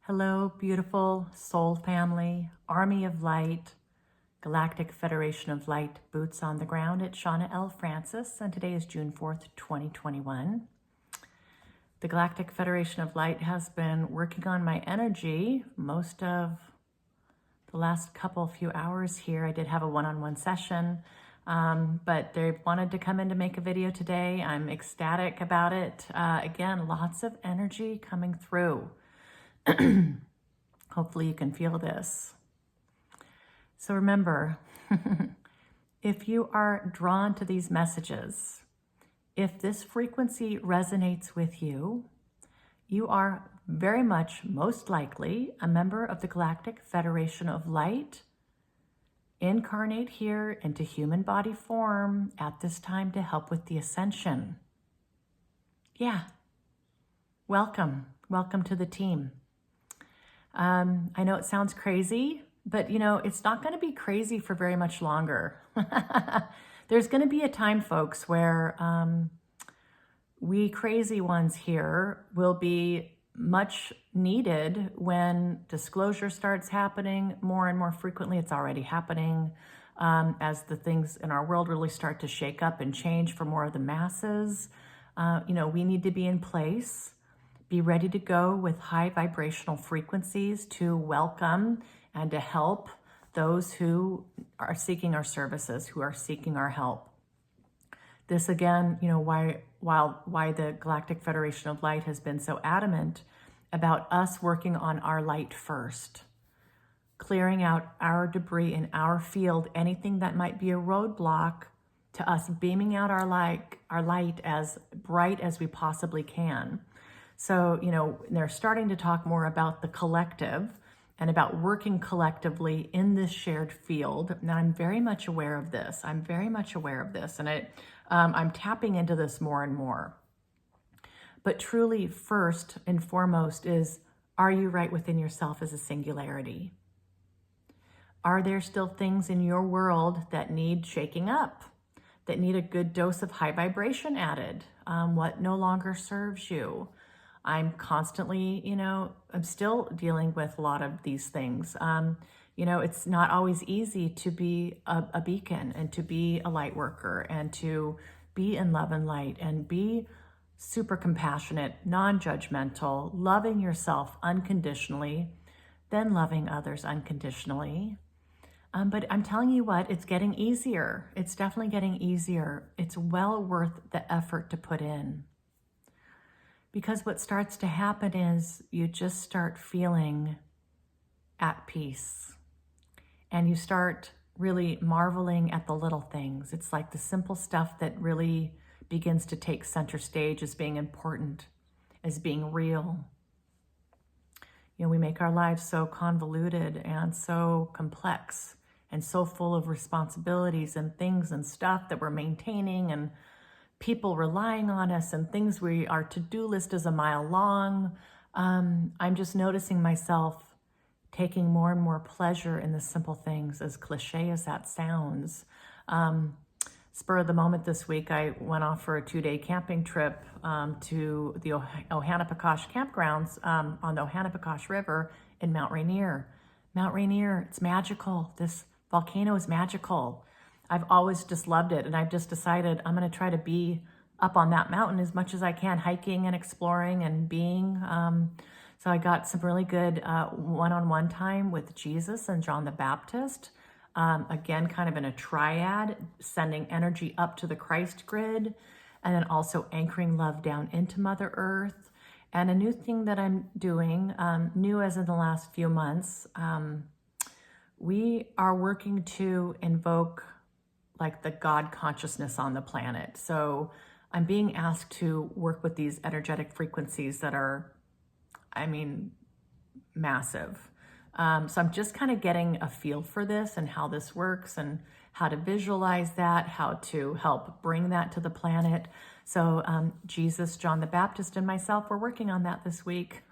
Hello, beautiful soul family, Army of Light, Galactic Federation of Light, boots on the ground. It's Shawna L. Francis, and today is June 4th, 2021. The Galactic Federation of Light has been working on my energy most of the last few hours here. I did have a one-on-one session, but they wanted to come in to make a video today. I'm ecstatic about it. Again, lots of energy coming through. Hopefully you can feel this. So remember, if you are drawn to these messages, if this frequency resonates with you, you are very much, most likely, a member of the Galactic Federation of Light, incarnate here into human body form at this time to help with the ascension. Yeah, welcome to the team. I know it sounds crazy, but it's not going to be crazy for very much longer. There's going to be a time, folks, where we crazy ones here will be much needed when disclosure starts happening more and more frequently. It's already happening as the things in our world really start to shake up and change for more of the masses. We need to be in place. Be ready to go with high vibrational frequencies to welcome and to help those who are seeking our services, who are seeking our help. This again, why the Galactic Federation of Light has been so adamant about us working on our light first, clearing out our debris in our field, anything that might be a roadblock to us beaming out our light as bright as we possibly can. So, they're starting to talk more about the collective and about working collectively in this shared field. And I'm very much aware of this. And I'm tapping into this more and more. But truly, first and foremost is, are you right within yourself as a singularity? Are there still things in your world that need shaking up, that need a good dose of high vibration added? What no longer serves you? I'm constantly, I'm still dealing with a lot of these things. It's not always easy to be a beacon and to be a light worker and to be in love and light and be super compassionate, non-judgmental, loving yourself unconditionally, then loving others unconditionally. But I'm telling you what, it's getting easier. It's definitely getting easier. It's well worth the effort to put in. Because what starts to happen is you just start feeling at peace. And you start really marveling at the little things. It's like the simple stuff that really begins to take center stage as being important, as being real. We make our lives so convoluted and so complex and so full of responsibilities and things and stuff that we're maintaining and people relying on us and things our to-do list is a mile long. I'm just noticing myself taking more and more pleasure in the simple things, as cliche as that sounds. Spur of the moment this week, I went off for a 2-day camping trip to the Ohanapecosh campgrounds on the Ohanapecosh River in Mount Rainier. Mount Rainier, it's magical. This volcano is magical. I've always just loved it, and I've just decided I'm going to try to be up on that mountain as much as I can, hiking and exploring and being. So I got some really good one-on-one time with Jesus and John the Baptist. Again, kind of in a triad, sending energy up to the Christ grid, and then also anchoring love down into Mother Earth. And a new thing that I'm doing, new as in the last few months, we are working to invoke like the God consciousness on the planet. So I'm being asked to work with these energetic frequencies that are, massive. So I'm just kind of getting a feel for this and how this works and how to visualize that, how to help bring that to the planet. So Jesus, John the Baptist, and myself, we're working on that this week.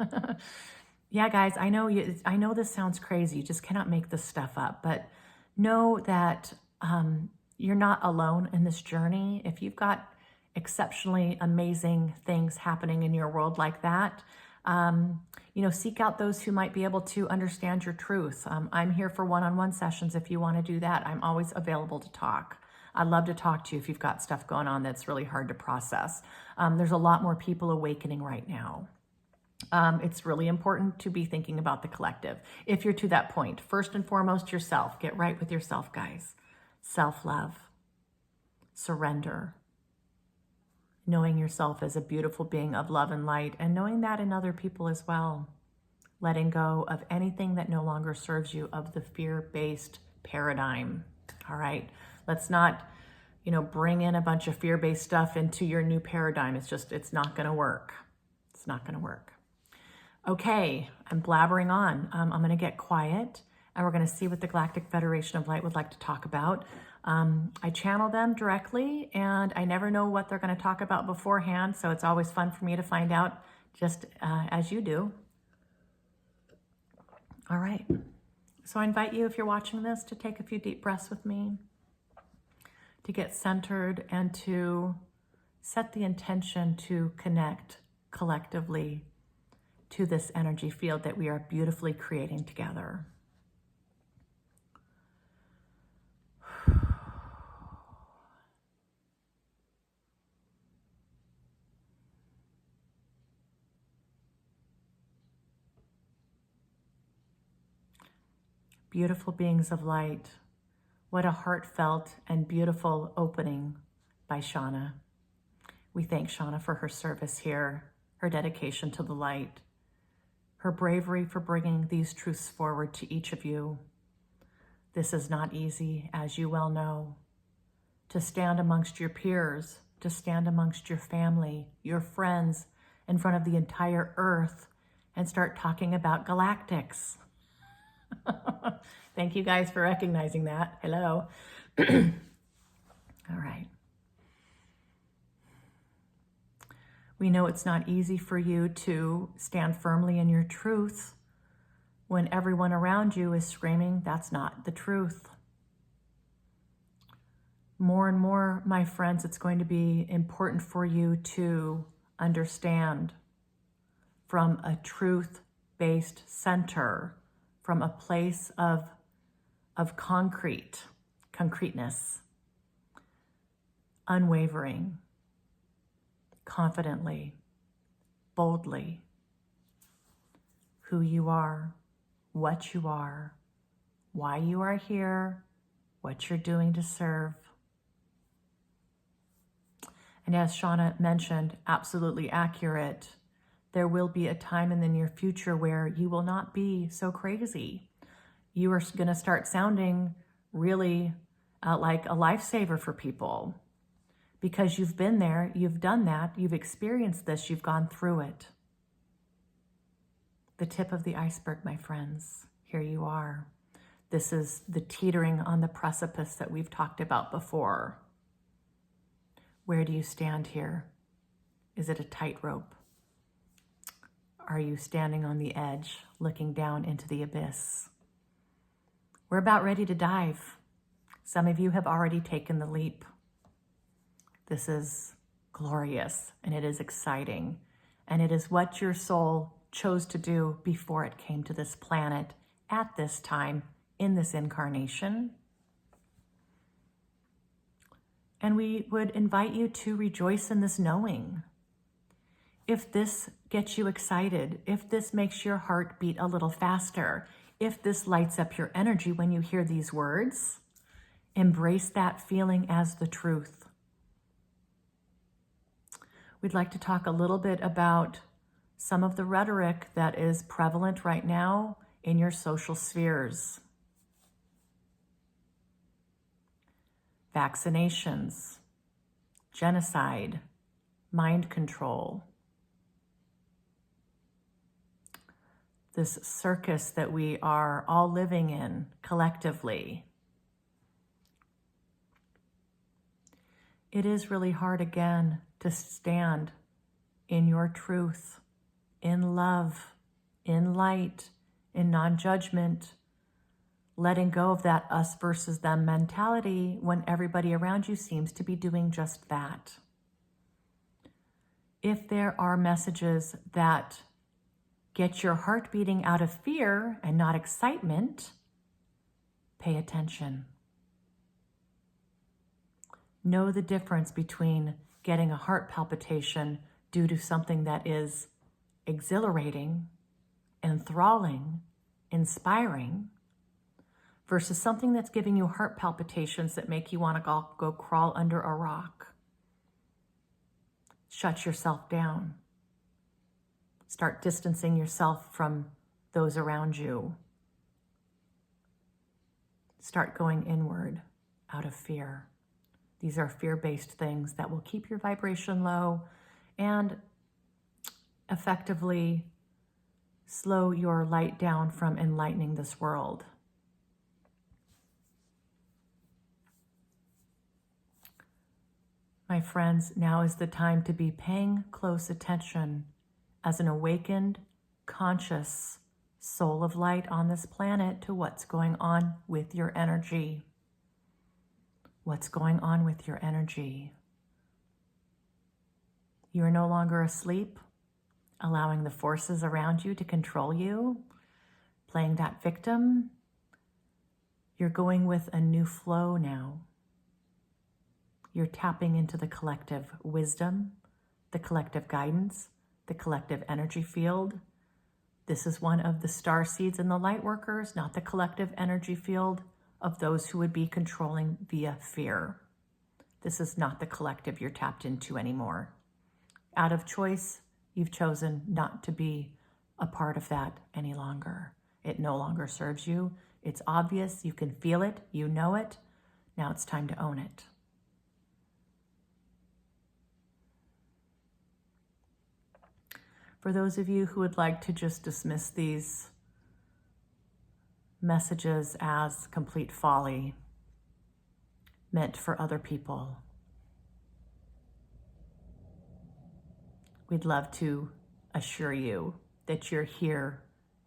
Yeah, guys, I know this sounds crazy. You just cannot make this stuff up, but know that you're not alone in this journey. If you've got exceptionally amazing things happening in your world like that, Seek out those who might be able to understand your truth. I'm here for one-on-one sessions if you want to do that. I'm always available to talk. I'd love to talk to you if you've got stuff going on that's really hard to process. There's a lot more people awakening right now. It's really important to be thinking about the collective. If you're to that point, first and foremost, yourself. Get right with yourself, guys. Self-love, surrender, knowing yourself as a beautiful being of love and light, and knowing that in other people as well. Letting go of anything that no longer serves you, of the fear-based paradigm. All right. Let's not, bring in a bunch of fear-based stuff into your new paradigm. It's not going to work. It's not going to work. Okay, I'm blabbering on. I'm going to get quiet, and we're going to see what the Galactic Federation of Light would like to talk about. I channel them directly, and I never know what they're going to talk about beforehand, so it's always fun for me to find out, just as you do. All right. So I invite you, if you're watching this, to take a few deep breaths with me, to get centered, and to set the intention to connect collectively to this energy field that we are beautifully creating together. Beautiful beings of light. What a heartfelt and beautiful opening by Shawna. We thank Shawna for her service here, her dedication to the light, her bravery for bringing these truths forward to each of you. This is not easy, as you well know. To stand amongst your peers, to stand amongst your family, your friends, in front of the entire earth, and start talking about galactics. Thank you guys for recognizing that. Hello. All right. We know it's not easy for you to stand firmly in your truth when everyone around you is screaming, that's not the truth. More and more, my friends, it's going to be important for you to understand from a truth-based center, from a place of concreteness, unwavering, confidently, boldly, who you are, what you are, why you are here, what you're doing to serve. And as Shawna mentioned, absolutely accurate, there will be a time in the near future where you will not be so crazy. You are going to start sounding really like a lifesaver for people, because you've been there, you've done that, you've experienced this, you've gone through it. The tip of the iceberg, my friends. Here you are. This is the teetering on the precipice that we've talked about before. Where do you stand here? Is it a tightrope? Are you standing on the edge, looking down into the abyss? We're about ready to dive. Some of you have already taken the leap. This is glorious, and it is exciting, and it is what your soul chose to do before it came to this planet at this time in this incarnation. And we would invite you to rejoice in this knowing. If this gets you excited, if this makes your heart beat a little faster, if this lights up your energy when you hear these words, embrace that feeling as the truth. We'd like to talk a little bit about some of the rhetoric that is prevalent right now in your social spheres. Vaccinations, genocide, mind control. This circus that we are all living in collectively. It is really hard, again, to stand in your truth, in love, in light, in non-judgment, letting go of that us versus them mentality when everybody around you seems to be doing just that. If there are messages that get your heart beating out of fear and not excitement, pay attention. Know the difference between getting a heart palpitation due to something that is exhilarating, enthralling, inspiring, versus something that's giving you heart palpitations that make you want to go crawl under a rock. Shut yourself down. Start distancing yourself from those around you. Start going inward out of fear. These are fear-based things that will keep your vibration low and effectively slow your light down from enlightening this world. My friends, now is the time to be paying close attention as an awakened, conscious soul of light on this planet to what's going on with your energy. What's going on with your energy? You are no longer asleep, allowing the forces around you to control you, playing that victim. You're going with a new flow now. You're tapping into the collective wisdom, the collective guidance, the collective energy field. This is one of the star seeds and the light workers, not the collective energy field of those who would be controlling via fear. This is not the collective you're tapped into anymore. Out of choice, you've chosen not to be a part of that any longer. It no longer serves you. It's obvious. You can feel it. You know it. Now it's time to own it. For those of you who would like to just dismiss these messages as complete folly, meant for other people, we'd love to assure you that you're here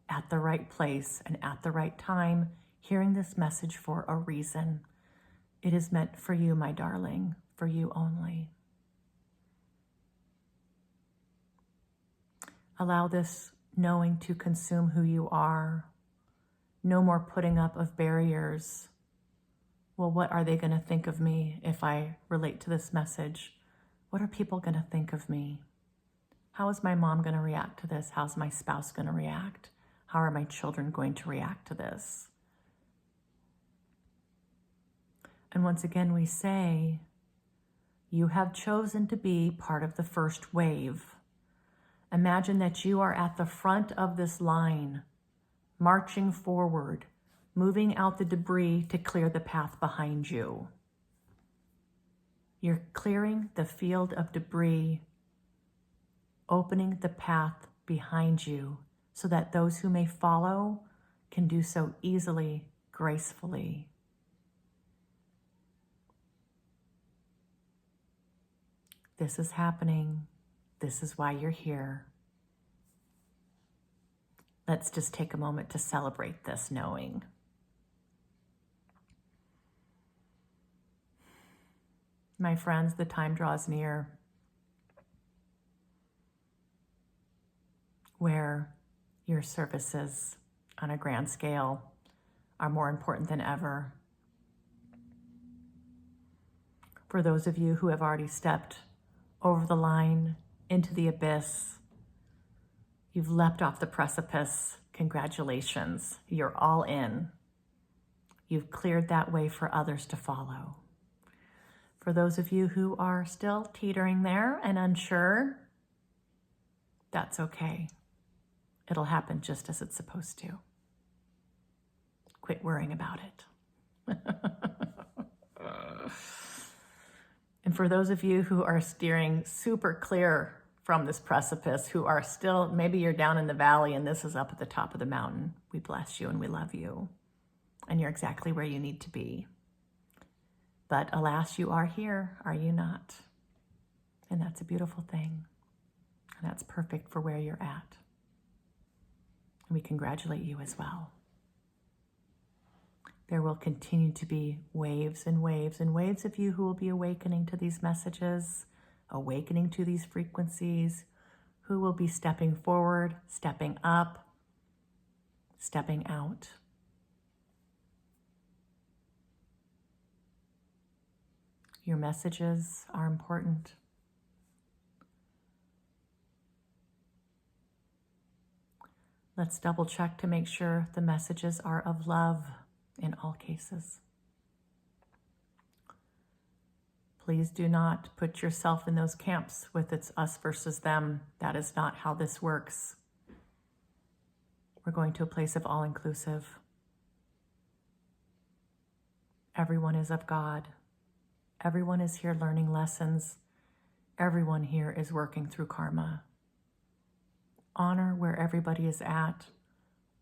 at the right place and at the right time, hearing this message for a reason. It is meant for you, my darling, for you only. Allow this knowing to consume who you are. No more putting up of barriers. Well, what are they going to think of me if I relate to this message? What are people going to think of me? How is my mom going to react to this? How's my spouse going to react? How are my children going to react to this? And once again, we say, you have chosen to be part of the first wave. Imagine that you are at the front of this line, marching forward, moving out the debris to clear the path behind you. You're clearing the field of debris, opening the path behind you so that those who may follow can do so easily, gracefully. This is happening. This is why you're here. Let's just take a moment to celebrate this knowing. My friends, the time draws near where your services on a grand scale are more important than ever. For those of you who have already stepped over the line into the abyss, you've leapt off the precipice. Congratulations. You're all in. You've cleared that way for others to follow. For those of you who are still teetering there and unsure, that's okay. It'll happen just as it's supposed to. Quit worrying about it. And for those of you who are steering super clear from this precipice, who are still, maybe you're down in the valley and this is up at the top of the mountain, we bless you and we love you. And you're exactly where you need to be. But alas, you are here, are you not? And that's a beautiful thing. And that's perfect for where you're at. And we congratulate you as well. There will continue to be waves and waves and waves of you who will be awakening to these messages, awakening to these frequencies, who will be stepping forward, stepping up, stepping out. Your messages are important. Let's double check to make sure the messages are of love in all cases. Please do not put yourself in those camps with it's us versus them. That is not how this works. We're going to a place of all-inclusive. Everyone is of God. Everyone is here learning lessons. Everyone here is working through karma. Honor where everybody is at.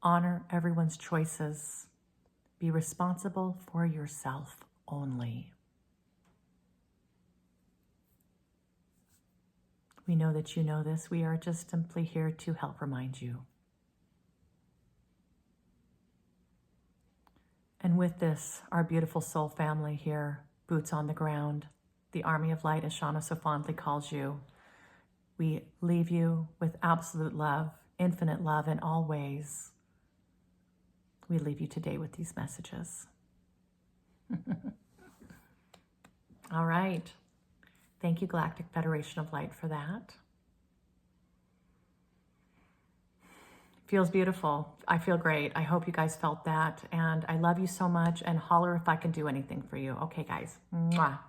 Honor everyone's choices. Be responsible for yourself only. We know that you know this. We are just simply here to help remind you. And with this, our beautiful soul family here, boots on the ground, the Army of Light, as Shawna so fondly calls you, we leave you with absolute love, infinite love in all ways. We leave you today with these messages. All right. Thank you, Galactic Federation of Light, for that. Feels beautiful. I feel great. I hope you guys felt that. And I love you so much. And holler if I can do anything for you. Okay, guys. Mwah.